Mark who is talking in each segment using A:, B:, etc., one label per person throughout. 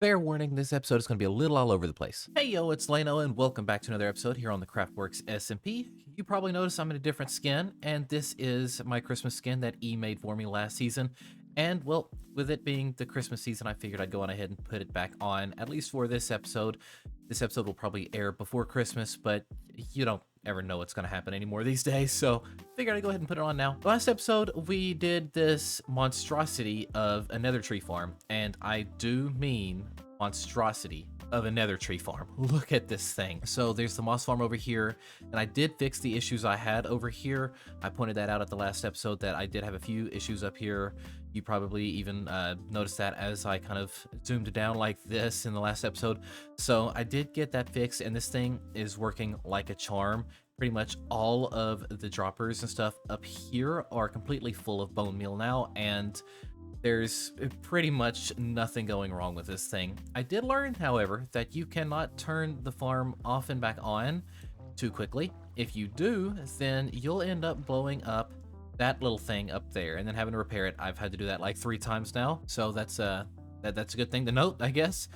A: Fair warning, this episode is going to be a little all over the place. Hey yo, it's Lano and welcome back to another episode here on the CraftWorks SMP. You probably noticed I'm in a different skin, and this is my Christmas skin that E made for me last season. And well, with it being the Christmas season, I figured I'd go on ahead and put it back on, at least for this episode. This episode will probably air before Christmas, but you don't ever know what's going to happen anymore these days, so figured I'd go ahead and put it on now. Last episode, we did this monstrosity of a nether tree farm, and I do mean monstrosity of a nether tree farm. Look at this thing. So there's the moss farm over here, and I did fix the issues I had over here. I pointed that out at the last episode that I did have a few issues up here. You probably even noticed that as I kind of zoomed down like this in the last episode. So I did get that fixed, and this thing is working like a charm. Pretty much all of the droppers and stuff up here are completely full of bone meal now, and there's pretty much nothing going wrong with this thing. I did learn, however, that you cannot turn the farm off and back on too quickly. If you do, then you'll end up blowing up that little thing up there and then having to repair it. I've had to do that like 3 times now, so that's a good thing to note, I guess.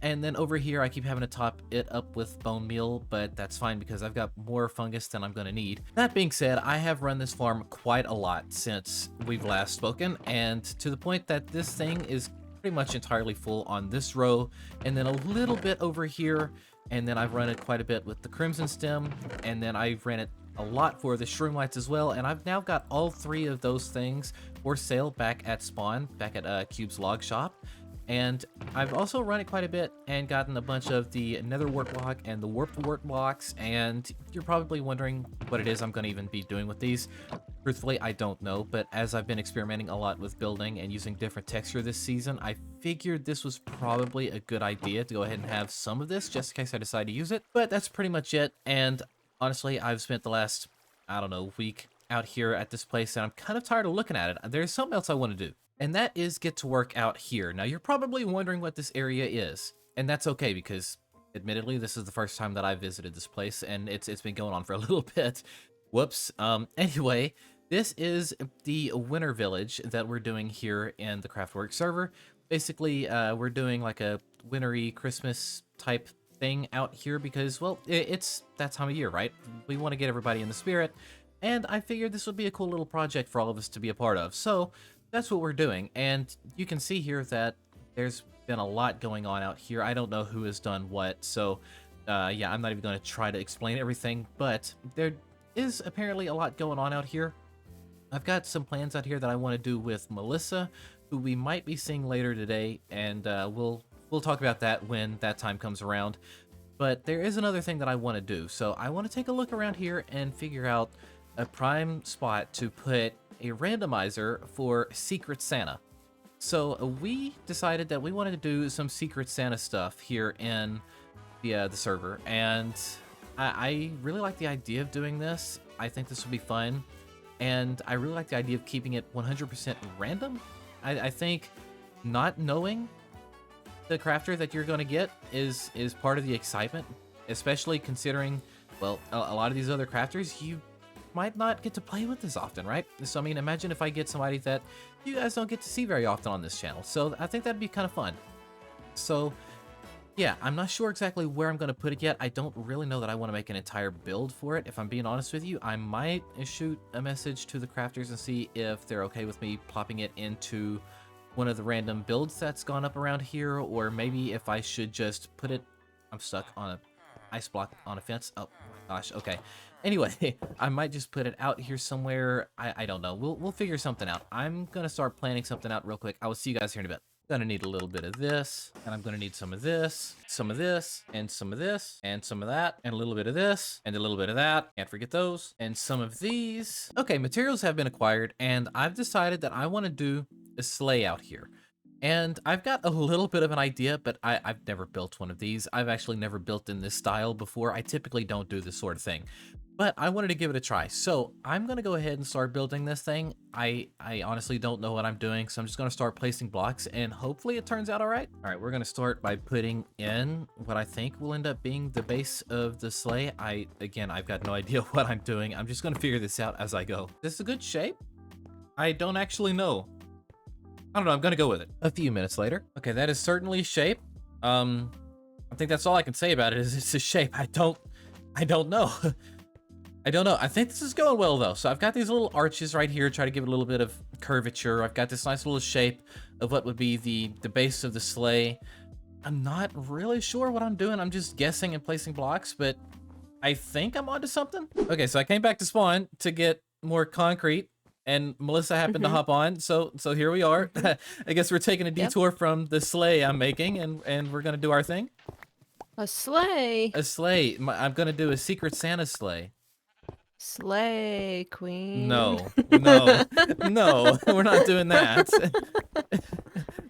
A: And then over here, I keep having to top it up with bone meal, but that's fine because I've got more fungus than I'm going to need. That being said, I have run this farm quite a lot since we've last spoken, and to the point that this thing is pretty much entirely full on this row, and then a little bit over here, and then I've run it quite a bit with the crimson stem, and then I've ran it a lot for the shroom lights as well, and I've now got all 3 of those things for sale back at spawn, back at Cube's log shop. And I've also run it quite a bit and gotten a bunch of the nether wart block and the warped wart blocks, and you're probably wondering what it is I'm going to even be doing with these. Truthfully, I don't know, but as I've been experimenting a lot with building and using different texture this season, I figured this was probably a good idea to go ahead and have some of this just in case I decide to use it. But that's pretty much it, and honestly, I've spent the last, I don't know, week out here at this place, and I'm kind of tired of looking at it. There's something else I want to do, and that is get to work out here. Now, you're probably wondering what this area is, and that's okay because, admittedly, this is the first time that I visited this place, and it's been going on for a little bit. Whoops. Anyway, this is the winter village that we're doing here in the CraftWorks server. Basically, we're doing like a wintry Christmas type thing out here because, well, it's that time of year, right? We want to get everybody in the spirit, and I figured this would be a cool little project for all of us to be a part of. So that's what we're doing, and you can see here that there's been a lot going on out here. I don't know who has done what, so yeah, I'm not even going to try to explain everything, but there is apparently a lot going on out here. I've got some plans out here that I want to do with Melissa, who we might be seeing later today, and we'll talk about that when that time comes around. But there is another thing that I want to do, so I want to take a look around here and figure out a prime spot to put a randomizer for Secret Santa. So we decided that we wanted to do some Secret Santa stuff here in the server, and I really like the idea of doing this. I think this would be fun, and I really like the idea of keeping it 100% random. I think not knowing the crafter that you're going to get is part of the excitement, especially considering, well, a lot of these other crafters you might not get to play with this often, right? So I mean, imagine if I get somebody that you guys don't get to see very often on this channel. So I think that'd be kind of fun. So yeah, I'm not sure exactly where I'm going to put it yet. I don't really know that I want to make an entire build for it. If I'm being honest with you, I might shoot a message to the crafters and see if they're okay with me plopping it into one of the random builds that's gone up around here, or maybe if I should just put it... I'm stuck on a ice block on a fence. Oh my gosh, okay. Anyway, I might just put it out here somewhere. I don't know. We'll figure something out. I'm going to start planning something out real quick. I will see you guys here in a bit. Gonna need a little bit of this, and I'm gonna need some of this, some of this, and some of this, and some of that, and a little bit of this, and a little bit of that. Can't forget those, and some of these. Okay, materials have been acquired, and I've decided that I want to do a sleigh out here. And I've got a little bit of an idea, but I've never built one of these. I've actually never built in this style before. I typically don't do this sort of thing, but I wanted to give it a try. So I'm going to go ahead and start building this thing. I honestly don't know what I'm doing, so I'm just going to start placing blocks, and hopefully it turns out all right. All right, we're going to start by putting in what I think will end up being the base of the sleigh. Again, I've got no idea what I'm doing. I'm just going to figure this out as I go. Is this a good shape? I don't actually know. I don't know, I'm gonna go with it. A few minutes later. Okay, that is certainly shape. I think that's all I can say about it is it's a shape. I don't know. I don't know. I think this is going well though. So I've got these little arches right here, try to give it a little bit of curvature. I've got this nice little shape of what would be the base of the sleigh. I'm not really sure what I'm doing. I'm just guessing and placing blocks, but I think I'm onto something. Okay, so I came back to spawn to get more concrete, and Melissa happened to hop on. So here we are. I guess we're taking a detour from the sleigh I'm making, and we're gonna do our thing.
B: A sleigh.
A: A sleigh. I'm gonna do a Secret Santa sleigh.
B: Slay queen.
A: No, we're not doing that.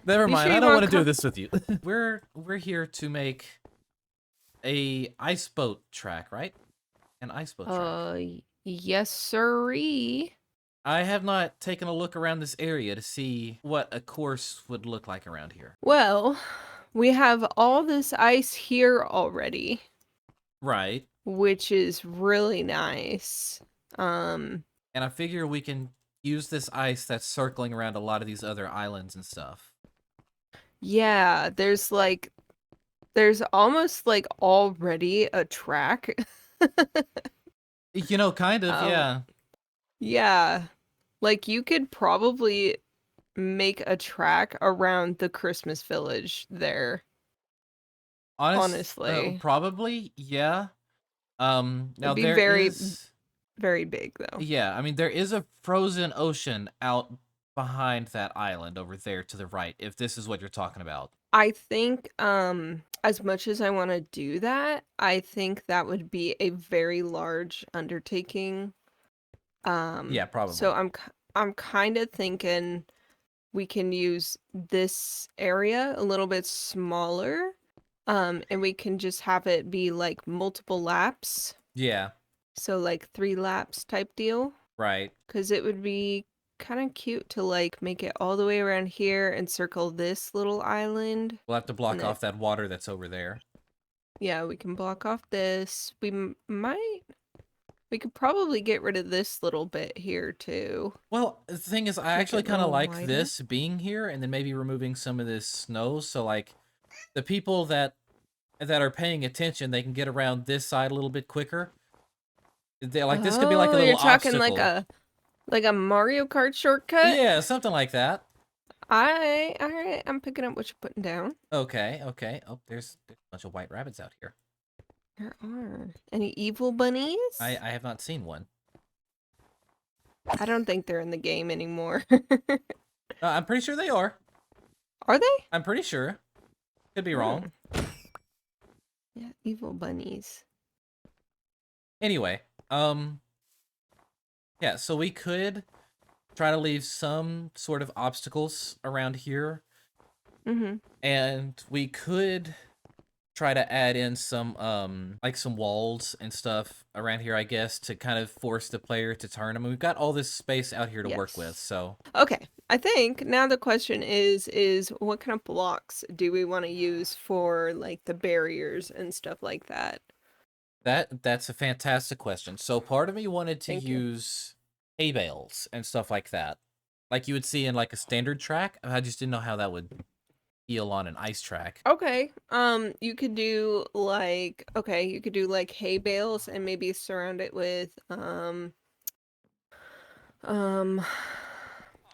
A: Never mind.
B: sure
A: I don't want to do this with you. We're here to make a ice boat track, right? An ice boat track.
B: Yes, sirree.
A: I have not taken a look around this area to see what a course would look like around here.
B: Well, we have all this ice here already.
A: Right.
B: Which is really nice.
A: And I figure we can use this ice that's circling around a lot of these other islands and stuff.
B: Yeah, there's almost like already a track.
A: You know, kind of, yeah.
B: Yeah. Like you could probably make a track around the Christmas village there. Honestly.
A: Probably, yeah. Now
B: it'd be
A: there
B: very big though.
A: Yeah, I mean there is a frozen ocean out behind that island over there to the right, if this is what you're talking about.
B: I think as much as I want to do that, I think that would be a very large undertaking.
A: Yeah, probably.
B: So I'm kind of thinking we can use this area a little bit smaller. And we can just have it be like multiple laps.
A: Yeah.
B: So like 3 laps type deal.
A: Right.
B: Because it would be kind of cute to like make it all the way around here and circle this little island.
A: We'll have to block off that water that's over there.
B: Yeah, we can block off this. We could probably get rid of this little bit here too.
A: Well, the thing is, I actually kind of like this being here, and then maybe removing some of this snow, so like the people that are paying attention, they can get around this side a little bit quicker. They like this could be like a little
B: you're talking
A: obstacle.
B: like a Mario Kart shortcut?
A: Yeah, something like that.
B: All right, I'm picking up what you're putting down.
A: Okay. Oh, there's a bunch of white rabbits out here.
B: There are. Any evil bunnies?
A: I have not seen one.
B: I don't think they're in the game anymore.
A: I'm pretty sure they are.
B: Are they?
A: I'm pretty sure. Could be wrong.
B: Yeah, evil bunnies.
A: Anyway, yeah, so we could try to leave some sort of obstacles around here. And we could try to add in some like some walls and stuff around here, I guess, to kind of force the player to turn. I mean, we've got all this space out here to work with, so.
B: Okay, I think now the question is what kind of blocks do we want to use for like the barriers and stuff like that?
A: That's a fantastic question. So part of me wanted to use hay bales and stuff like that, like you would see in like a standard track. I just didn't know how that would feel on an ice track.
B: Okay, you could do like hay bales and maybe surround it with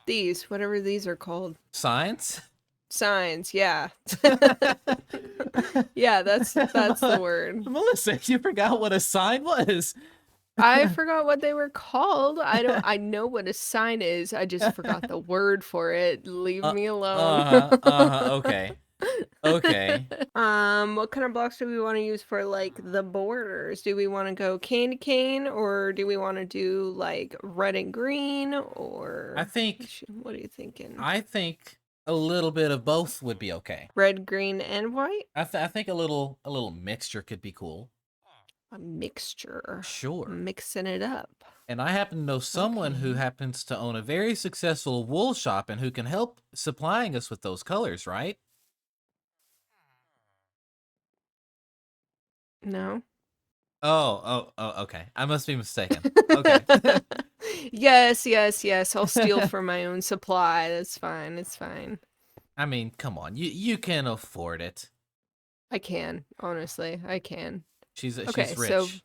B: these, whatever these are called.
A: Signs?
B: Signs, yeah. Yeah, that's the word.
A: Melissa, you forgot what a sign was.
B: I forgot what they were called. I know what a sign is. I just forgot the word for it. Leave me alone.
A: Okay. Okay.
B: What kind of blocks do we want to use for like the borders? Do we want to go candy cane, or do we want to do like red and green, or what are you thinking?
A: I think a little bit of both would be okay.
B: Red, green, and white?
A: I think a little mixture could be cool.
B: A mixture.
A: Sure.
B: Mixing it up.
A: And I happen to know someone who happens to own a very successful wool shop and who can help supplying us with those colors, right?
B: No.
A: Oh, okay. I must be mistaken. Okay.
B: Yes. I'll steal for my own supply. That's fine. It's fine.
A: I mean, come on. You can afford it.
B: I can, honestly, I can.
A: She's
B: Okay, so
A: rich.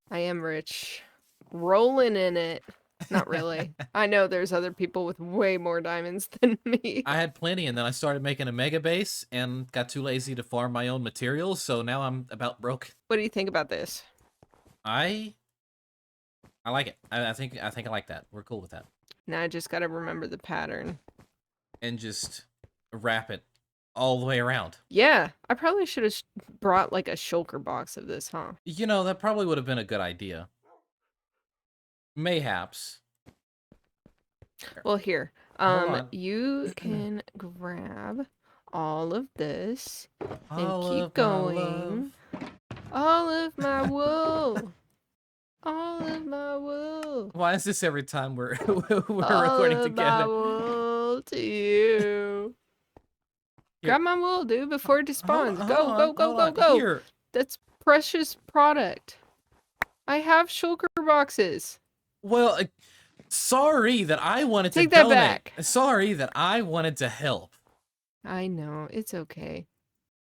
B: I am rich. Rolling in it. Not really. I know there's other people with way more diamonds than me.
A: I had plenty, and then I started making a mega base and got too lazy to farm my own materials, so now I'm about broke.
B: What do you think about this?
A: I like it. I think I like that. We're cool with that.
B: Now I just gotta remember the pattern.
A: And just wrap it all the way around.
B: Yeah, I probably should have brought like a shulker box of this, huh?
A: You know, that probably would have been a good idea. Mayhaps.
B: Well, here,
A: Hold on.
B: you can grab all of this and
A: All
B: keep
A: of my love.
B: going. All of my wool. All of my wool.
A: Why is this every time we're we're
B: All
A: recording
B: of my
A: together?
B: wool to you.
A: Here.
B: Grab my wool, dude, before it despawns.
A: Hold
B: Go, go,
A: on,
B: go,
A: hold
B: go,
A: on.
B: go.
A: Here.
B: That's precious product. I have shulker boxes.
A: Well, sorry that I wanted to
B: Take that
A: donate.
B: back.
A: Sorry that I wanted to help.
B: I know, it's okay.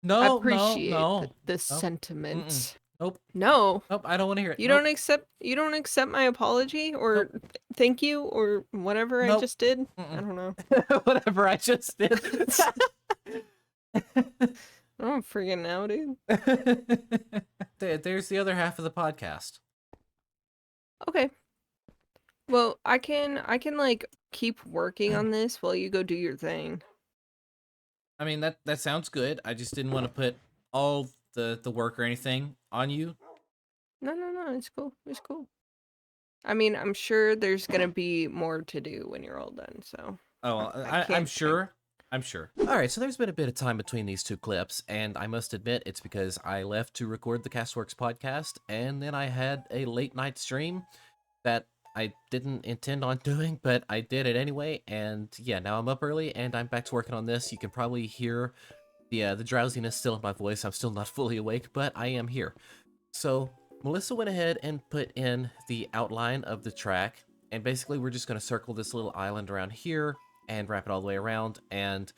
A: No,
B: I appreciate
A: no.
B: the
A: Nope.
B: sentiment.
A: Nope.
B: No.
A: Nope, I don't want to hear it.
B: You
A: Nope.
B: don't accept my apology or thank you or whatever I just did? I don't know.
A: Whatever I just did.
B: I don't freaking know, dude.
A: There's the other half of the podcast.
B: Okay. Well, I can like keep working on this while you go do your thing.
A: I mean, that sounds good. I just didn't want to put all the work or anything on you.
B: No, it's cool. It's cool. I mean, I'm sure there's gonna be more to do when you're all done, so.
A: Oh, I'm sure. I'm sure. All right, so there's been a bit of time between these two clips, and I must admit it's because I left to record the CastWorks podcast, and then I had a late night stream that I didn't intend on doing, but I did it anyway, and yeah, now I'm up early, and I'm back to working on this. You can probably hear the drowsiness still in my voice. I'm still not fully awake, but I am here. So Melissa went ahead and put in the outline of the track, and basically we're just going to circle this little island around here and wrap it all the way around, and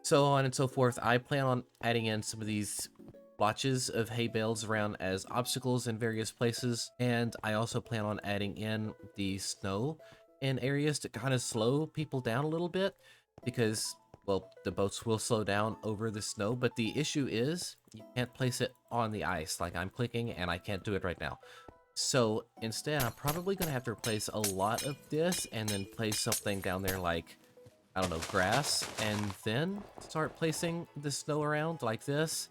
A: so on and so forth. I plan on adding in some of these blotches of hay bales around as obstacles in various places, and I also plan on adding in the snow in areas to kind of slow people down a little bit, because, well, the boats will slow down over the snow, but the issue is you can't place it on the ice like I'm clicking, and I can't do it right now. So instead, I'm probably going to have to replace a lot of this and then place something down there like, I don't know, grass, and then start placing the snow around like this.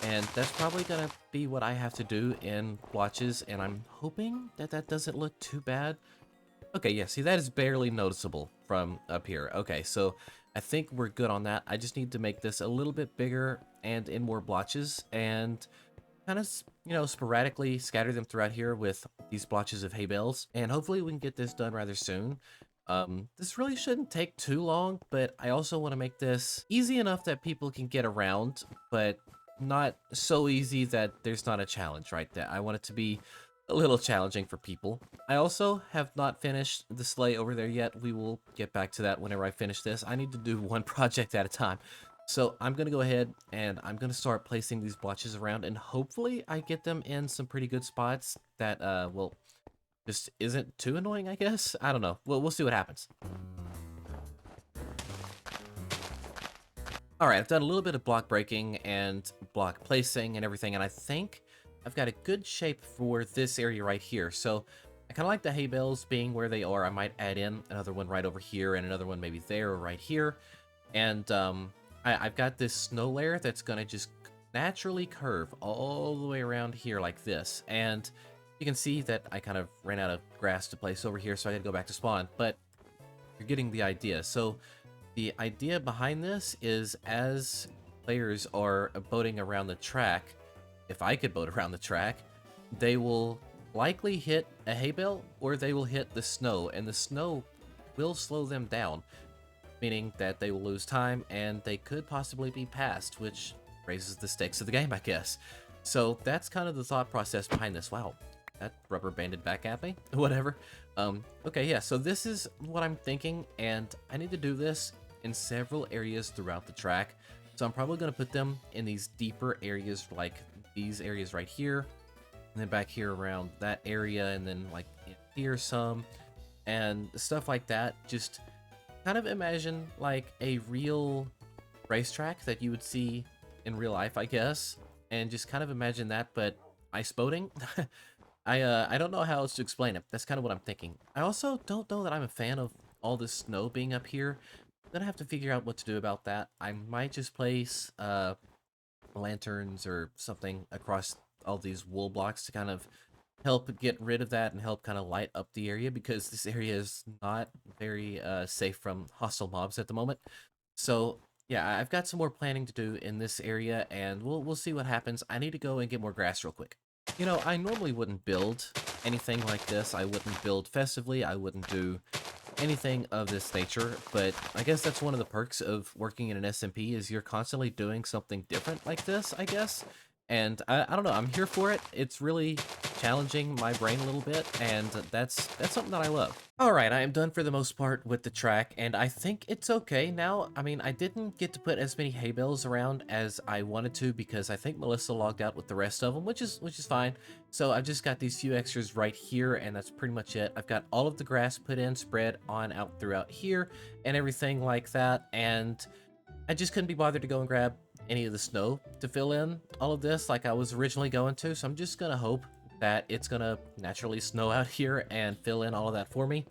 A: And that's probably going to be what I have to do in blotches, and I'm hoping that that doesn't look too bad. Okay, yeah, see, that is barely noticeable from up here. Okay, so I think we're good on that. I just need to make this a little bit bigger and in more blotches, and kind of, you know, sporadically scatter them throughout here with these blotches of hay bales, and hopefully we can get this done rather soon. This really shouldn't take too long, but I also want to make this easy enough that people can get around, but not so easy that there's not a challenge, right? That I want it to be a little challenging for people. I also have not finished the sleigh over there yet. We will get back to that whenever I finish this. I need to do one project at a time. So I'm going to go ahead and I'm going to start placing these blotches around, and hopefully I get them in some pretty good spots that, well, just isn't too annoying, I guess. I don't know. We'll see what happens. All right, I've done a little bit of block breaking and block placing and everything, and I think I've got a good shape for this area right here. So I kind of like the hay bales being where they are. I might add in another one right over here and another one maybe there or right here. And I've got this snow layer that's going to just naturally curve all the way around here like this. And you can see that I kind of ran out of grass to place over here, so I had to go back to spawn. But you're getting the idea. So the idea behind this is, as players are boating around the track, if I could boat around the track, they will likely hit a hay bale or they will hit the snow, and the snow will slow them down, meaning that they will lose time and they could possibly be passed, which raises the stakes of the game, I guess. So that's kind of the thought process behind this. Wow, that rubber banded back at me. Whatever. Okay, yeah, so this is what I'm thinking, and I need to do this in several areas throughout the track. So I'm probably going to put them in these deeper areas, like these areas right here, and then back here around that area, and then like in here some, and stuff like that. Just kind of imagine like a real racetrack that you would see in real life, I guess, and just kind of imagine that, but ice boating. I don't know how else to explain it. That's kind of what I'm thinking. I also don't know that I'm a fan of all this snow being up here. I'm gonna have to figure out what to do about that. I might just place lanterns or something across all these wool blocks to kind of help get rid of that and help kind of light up the area, because this area is not very safe from hostile mobs at the moment. So yeah, I've got some more planning to do in this area, and we'll see what happens. I need to go and get more grass real quick. You know, I normally wouldn't build anything like this. I wouldn't build festively. I wouldn't do anything of this nature, but I guess that's one of the perks of working in an SMP is you're constantly doing something different like this, I guess. And I don't know, I'm here for it. It's really challenging my brain a little bit, and that's something that I love. All right, I am done for the most part with the track, and I think it's okay now. I mean, I didn't get to put as many hay bales around as I wanted to because I think Melissa logged out with the rest of them, which is fine. So I've just got these few extras right here, and that's pretty much it. I've got all of the grass put in, spread on out throughout here, and everything like that, and I just couldn't be bothered to go and grab any of the snow to fill in all of this like I was originally going to, so I'm just gonna hope that it's gonna naturally snow out here and fill in all of that for me.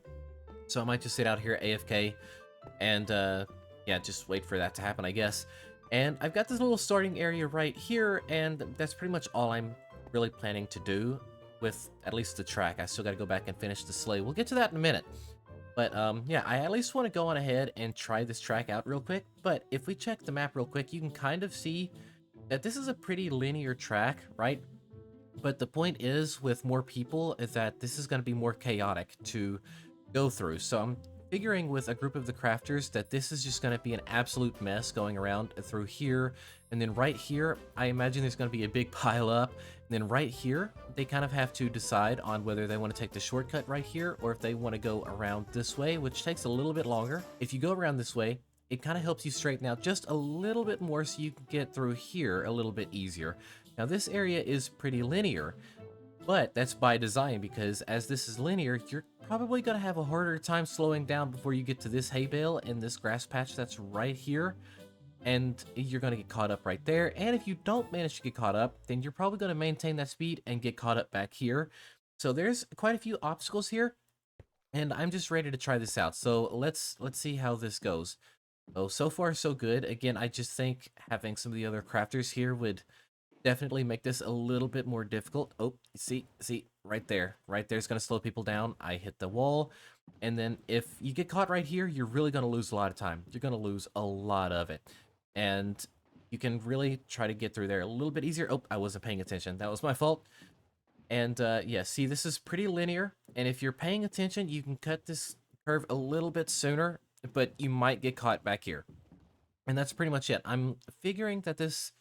A: So I might just sit out here AFK and yeah, just wait for that to happen, I guess. And I've got this little starting area right here, and that's pretty much all I'm really planning to do with at least the track. I still gotta go back and finish the sleigh. We'll get to that in a minute. But yeah, I at least want to go on ahead and try this track out real quick. But if we check the map real quick, you can kind of see that this is a pretty linear track, right? But the point is, with more people, is that this is going to be more chaotic to go through. So I'm figuring with a group of the crafters that this is just going to be an absolute mess going around through here. And then right here, I imagine there's going to be a big pile up. And then right here, they kind of have to decide on whether they want to take the shortcut right here or if they want to go around this way, which takes a little bit longer. If you go around this way, it kind of helps you straighten out just a little bit more so you can get through here a little bit easier. Now this area is pretty linear, but that's by design because as this is linear, you're probably going to have a harder time slowing down before you get to this hay bale and this grass patch that's right here. And you're going to get caught up right there. And if you don't manage to get caught up, then you're probably going to maintain that speed and get caught up back here. So there's quite a few obstacles here, and I'm just ready to try this out. So let's see how this goes. So far so good. Again, I just think having some of the other crafters here would definitely make this a little bit more difficult. Oh, see, right there's going to slow people down. I hit the wall. And then if you get caught right here, you're really going to lose a lot of time. You're going to lose a lot of it. And you can really try to get through there a little bit easier. Oh, I wasn't paying attention. That was my fault. And yeah, see, this is pretty linear. And if you're paying attention, you can cut this curve a little bit sooner, but you might get caught back here. And that's pretty much it. I'm figuring that this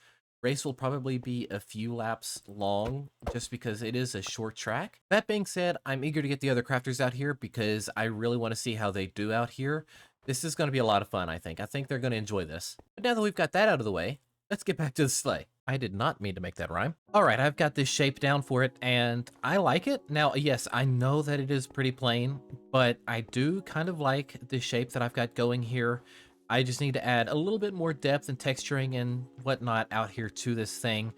A: race will probably be a few laps long just because it is a short track. That being said, I'm eager to get the other crafters out here because I really want to see how they do out here. This is going to be a lot of fun, I think. I think they're going to enjoy this. But now that we've got that out of the way, let's get back to the sleigh. I did not mean to make that rhyme. All right, I've got this shape down for it, and I like it. Now, yes, I know that it is pretty plain, but I do kind of like the shape that I've got going here. I just need to add a little bit more depth and texturing and whatnot out here to this thing.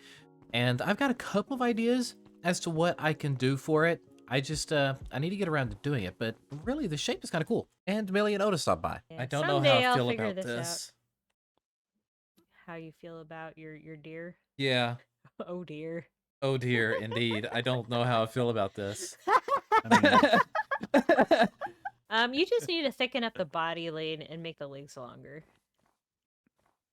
A: And I've got a couple of ideas as to what I can do for it. I just, I need to get around to doing it, but really the shape is kind of cool. And Millie and Otis stopped by.
C: Yeah,
A: I don't know how I feel about this.
C: How you feel about your deer?
A: Yeah.
C: Oh dear.
A: Oh dear, indeed. I don't know how I feel about this.
C: You just need to thicken up the body lane and make the legs longer.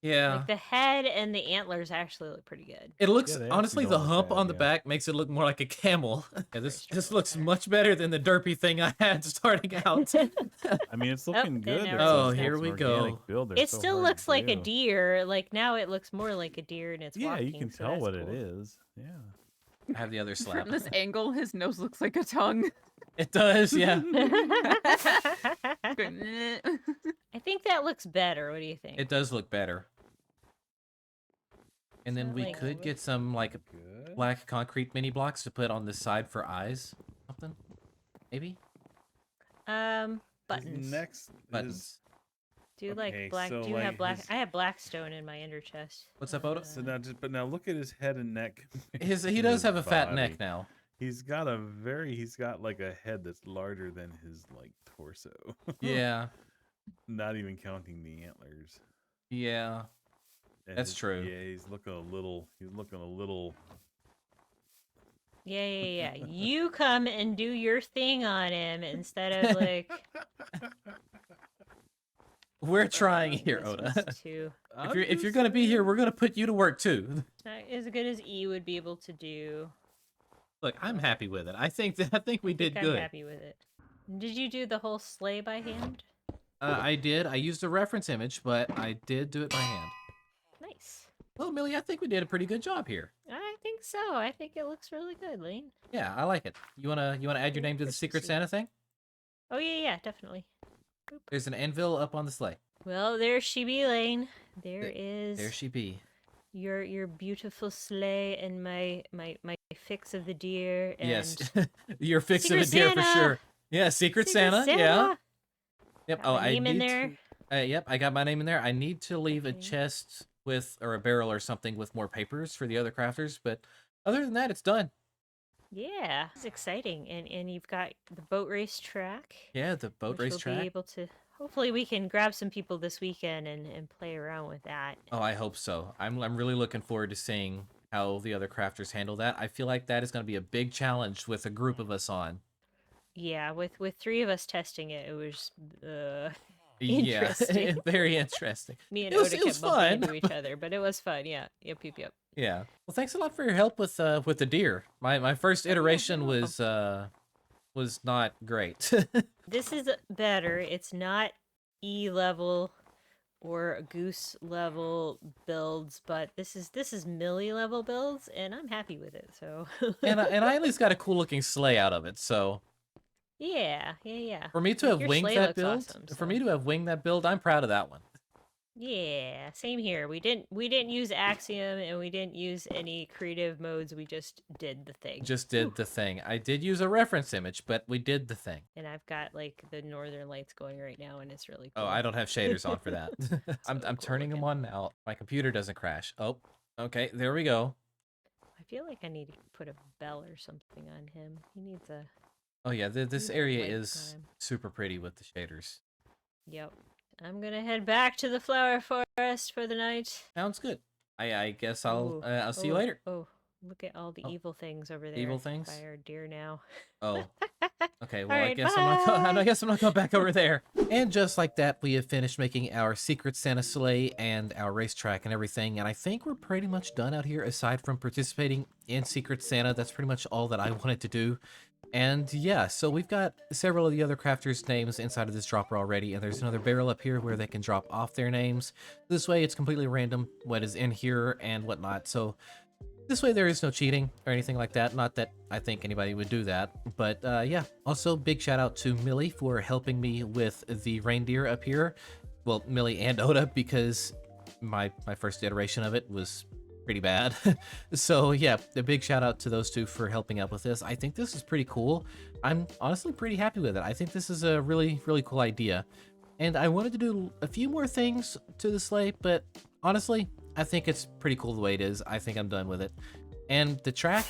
A: Yeah.
C: Like the head and the antlers actually look pretty good.
A: It looks,
D: Yeah,
A: honestly, the hump on the back makes it look more like a camel. Yeah, this looks much better than the derpy thing I had starting out.
D: I mean, it's looking good.
A: Oh, here we go.
C: It still looks like a deer. Like now it looks more like a deer and it's
D: Yeah,
C: walking,
D: you can
C: so
D: tell
C: that's
D: what
C: cool.
D: it is. Yeah.
A: I have the other slab.
E: From this angle, his nose looks like a tongue.
A: It does, yeah.
C: I think that looks better. What do you think?
A: It does look better. And then
C: not
A: we
C: like-
A: could get some like
D: Good.
A: black concrete mini blocks to put on the side for eyes. Something, maybe
D: His
C: Buttons.
D: next
A: buttons.
D: is
C: Do you
D: okay,
C: like black?
D: so,
C: Do you have
D: like,
C: black?
D: his-
C: I have black stone in my ender chest.
A: What's up, Oda?
D: so now but now look at his head and neck.
A: He
D: and
A: does
D: his
A: have a fat
D: body.
A: neck now.
D: He's got like a head that's larger than his like torso.
A: Yeah,
D: Not even counting the antlers.
A: yeah.
D: And
A: That's true.
D: Yeah, he's looking a little.
C: Yeah. You come and do your thing on him instead of like.
A: We're trying here,
C: this
A: Oda.
C: one's too.
A: If you're gonna be here, we're gonna put you to work too.
C: It's not as good as E would be able to do.
A: Look, I'm happy with it. I think we did
C: I'm
A: good.
C: happy with it. Did you do the whole sleigh by hand?
A: I did. I used a reference image, but I did do it by hand.
C: Nice.
A: Well, Millie, I think we did a pretty good job here.
C: I think so. I think it looks really good, Lane.
A: Yeah, I like it. You wanna add your name to the Secret
C: Christmassy.
A: Santa thing?
C: Oh yeah, definitely.
A: There's an anvil up on the sleigh.
C: Well, there she be, Lane. There is
A: There she be.
C: your beautiful sleigh and my fix of the deer. And
A: Yes, your fix of a
C: Secret
A: deer for
C: Santa!
A: sure. Yeah, Secret Santa. Yeah. Yep.
C: Got my name in
A: need
C: there.
A: Yep, I got my name in there. I need to leave a
C: Okay.
A: chest with or a barrel or something with more papers for the other crafters, but other than that, it's done.
C: Yeah, it's exciting, and you've got the boat race track.
A: Yeah, the boat
C: which
A: race
C: we'll
A: track.
C: Be able to. Hopefully, we can grab some people this weekend and play around with that.
A: Oh, I hope so. I'm really looking forward to seeing how the other crafters handle that. I feel like that is going to be a big challenge with a group of us on.
C: Yeah, with 3 of us testing it, it was
A: Yeah,
C: Interesting.
A: very interesting.
C: me and
A: It was-
C: Oda
A: it was
C: kept bumping
A: fun.
C: into each other, but it was fun. Yeah, yep.
A: Yeah. Well, thanks a lot for your help with the deer. My first iteration
C: you're
A: was not great.
C: This is better. It's not E level or Goose level builds, but this is Millie level builds, and I'm happy with it. So
A: and I at least got a cool looking sleigh out of it. So
C: yeah.
A: for me to
C: Like,
A: have
C: your
A: winged
C: sleigh
A: that
C: looks
A: build,
C: awesome,
A: for
C: so-
A: me to have winged that build, I'm proud of that one.
C: Yeah, same here. We didn't use Axiom and we didn't use any creative modes. We just did the thing.
A: Just did the thing. I did use a reference image, but we did the thing.
C: And I've got like the northern lights going right now, and it's really cool.
A: Oh, I don't have shaders on for that. I'm
C: really
A: I'm
C: cool
A: turning them
C: looking.
A: on now. My computer doesn't crash. Oh, okay, there we go.
C: I feel like I need to put a bell or something on him. He needs a.
A: Oh yeah, this
C: Needs a
A: area
C: light
A: is
C: on him.
A: super pretty with the shaders.
C: Yep. I'm gonna head back to the flower forest for the night.
A: Sounds good. I guess
C: Ooh,
A: I'll see you
C: oh,
A: later.
C: Oh, look at all the
A: Oh,
C: evil things over there.
A: evil things?
C: By our deer now.
A: Oh, okay. Well, I
C: Alright,
A: guess I'm not. I
C: bye.
A: guess I'm not going back over there. And just like that, we have finished making our Secret Santa sleigh and our racetrack and everything. And I think we're pretty much done out here. Aside from participating in Secret Santa, that's pretty much all that I wanted to do. And yeah, so we've got several of the other crafters' names inside of this dropper already, and there's another barrel up here where they can drop off their names. This way, it's completely random what is in here and whatnot. So this way, there is no cheating or anything like that. Not that I think anybody would do that, but yeah. Also, big shout out to Millie for helping me with the reindeer up here. Well, Millie and Oda, because my first iteration of it was pretty bad. So yeah, a big shout out to those two for helping out with this. I think this is pretty cool. I'm honestly pretty happy with it. I think this is a really cool idea. And I wanted to do a few more things to the sleigh, but honestly, I think it's pretty cool the way it is. I think I'm done with it. And the track,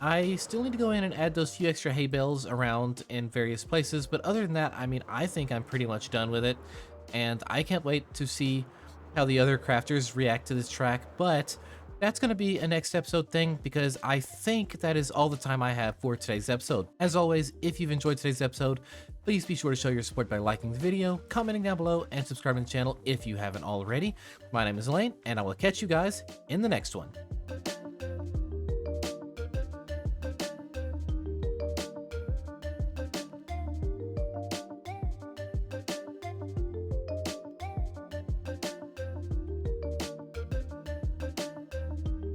A: I still need to go in and add those few extra hay bales around in various places, but other than that, I mean, I think I'm pretty much done with it. And I can't wait to see how the other crafters react to this track, but that's going to be a next episode thing because I think that is all the time I have for today's episode. As always, if you've enjoyed today's episode, please be sure to show your support by liking the video, commenting down below, and subscribing to the channel if you haven't already. My name is Elaine, and I will catch you guys in the next one.